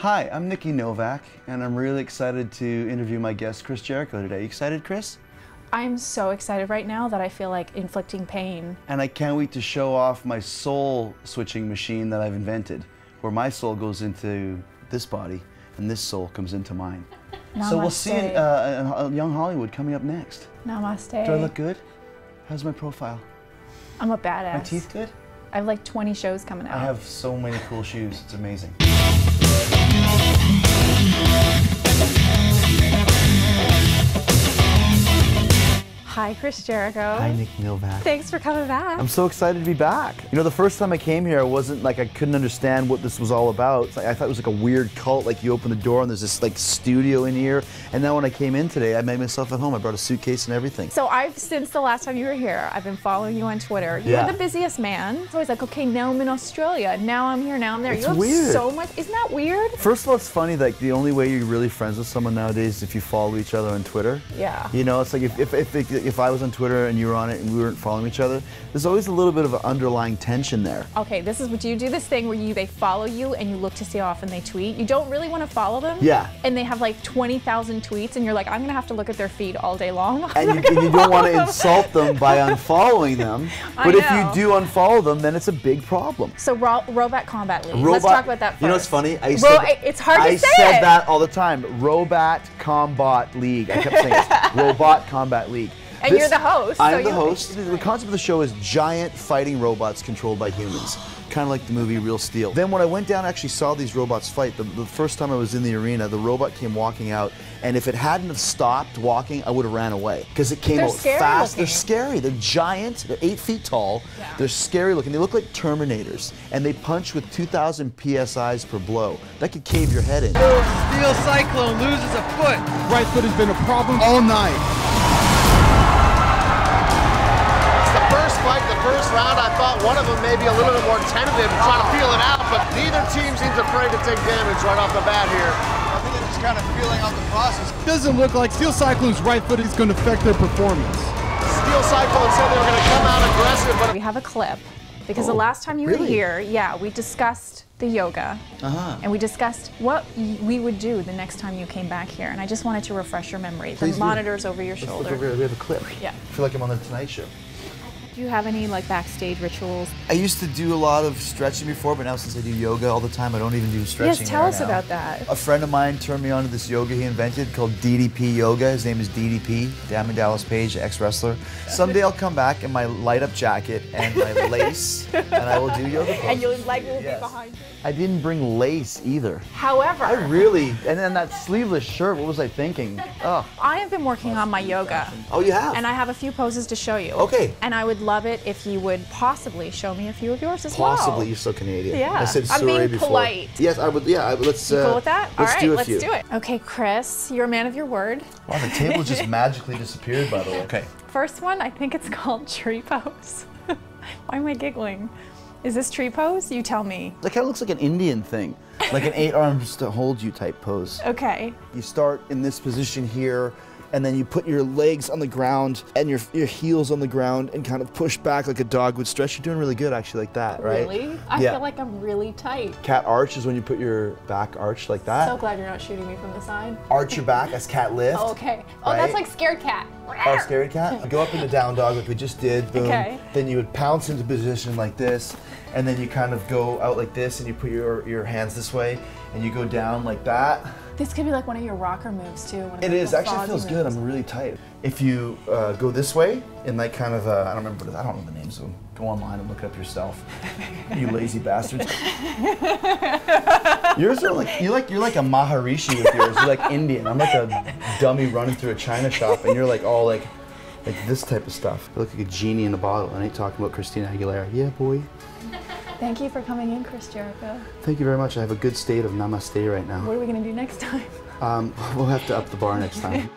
Hi, I'm Nikki Novak, and I'm really excited to interview my guest, Chris Jericho, today. You excited, Chris? I'm so excited right now that I feel like inflicting pain. And I can't wait to show off my soul switching machine that I've invented, where my soul goes into this body, and this soul comes into mine. Namaste. So we'll see in Young Hollywood coming up next. Namaste. Do I look good? How's my profile? I'm a badass. My teeth good? I have like 20 shows coming out. I have so many cool shoes, it's amazing. Hi, Chris Jericho. Hi, Nikki Novak. Thanks for coming back. I'm so excited to be back. You know, the first time I came here, I couldn't understand what this was all about. I thought it was like a weird cult, like you open the door and there's this like studio in here. And now when I came in today, I made myself at home. I brought a suitcase and everything. So since the last time you were here, I've been following you on Twitter. You're the busiest man. It's always like, okay, now I'm in Australia. Now I'm here, now I'm there. It's you have weird. So much, isn't that weird? First of all, it's funny, like the only way you're really friends with someone nowadays is if you follow each other on Twitter. Yeah. You know, it's like if I was on Twitter and you were on it and we weren't following each other, there's always a little bit of an underlying tension there. Okay, this is what you do, this thing where they follow you and you look to see how often they tweet. You don't really want to follow them. Yeah. And they have like 20,000 tweets and you're like, I'm going to have to look at their feed all day long. And you don't want to insult them by unfollowing them. But if you do unfollow them, then it's a big problem. So Robot Combat League. Let's talk about that first. You know what's funny? It's hard to say I said that all the time. Robot Combat League. I kept saying it. Robot Combat League. And you're the host. I'm the host. The concept of the show is giant fighting robots controlled by humans. Kind of like the movie Real Steel. Then when I went down and actually saw these robots fight, the first time I was in the arena, the robot came walking out, and if it hadn't have stopped walking, I would have ran away. Because it came out fast. They're scary. They're giant. They're 8 feet tall. Yeah. They're scary looking. They look like Terminators. And they punch with 2,000 PSIs per blow. That could cave your head in. Steel Cyclone loses a foot. Right foot has been a problem all night. The first round, I thought one of them may be a little bit more tentative and trying to feel it out, but neither team seems afraid to take damage right off the bat here. I think they're just kind of feeling out the process. Doesn't look like Steel Cyclone's right foot is going to affect their performance. Steel Cyclone said they were going to come out aggressive, but we have a clip because the last time you were here, we discussed the yoga, and we discussed what we would do the next time you came back here, and I just wanted to refresh your memory. The monitors over your shoulder. Look over here. We have a clip. Yeah. I feel like I'm on the Tonight Show. Do you have any like backstage rituals? I used to do a lot of stretching before, but now since I do yoga all the time, I don't even do stretching. Yes, tell us about that. A friend of mine turned me on to this yoga he invented called DDP Yoga. His name is DDP, Damon Dallas Page, ex-wrestler. Someday I'll come back in my light-up jacket and my lace, and I will do yoga poses. And your leg will be behind you. I didn't bring lace either. However, and then that sleeveless shirt, what was I thinking? Oh. I have been working on my yoga. Oh, you have? And I have a few poses to show you. Okay. And I would love it if you would possibly show me a few of yours as well. Possibly, you're so Canadian. Yeah. I said I'm being before. polite. Yes, I would. Yeah, let's. You cool with that? All right, do let's do it. Okay, Chris, you're a man of your word. Wow, the table just magically disappeared, by the way. Okay. First one, I think it's called tree pose. Why am I giggling? Is this tree pose? You tell me. That kind of looks like an Indian thing, like an 8 arms to hold you type pose. Okay. You start in this position here, and then you put your legs on the ground and your heels on the ground and kind of push back like a dog would stretch. You're doing really good actually like that, right? Really? I feel like I'm really tight. Cat arch is when you put your back arched like that. So glad you're not shooting me from the side. Arch your back as cat lift. Oh, okay. Oh, right? That's like scared cat. Oh, scared cat? Go up into down dog like we just did, boom. Okay. Then you would pounce into position like this, and then you kind of go out like this and you put your hands this way and you go down like that. This could be like one of your rocker moves too. It is, actually feels good, I'm really tight. If you go this way, in like kind of I don't remember, I don't know the names of them. Go online and look it up yourself. You lazy bastards. Yours are like, you're like a Maharishi with yours, you're like Indian. I'm like a dummy running through a china shop and you're like all like this type of stuff. You look like a genie in a bottle. I ain't talking about Christina Aguilera. Yeah, boy. Thank you for coming in, Chris Jericho. Thank you very much. I have a good state of namaste right now. What are we going to do next time? We'll have to up the bar next time.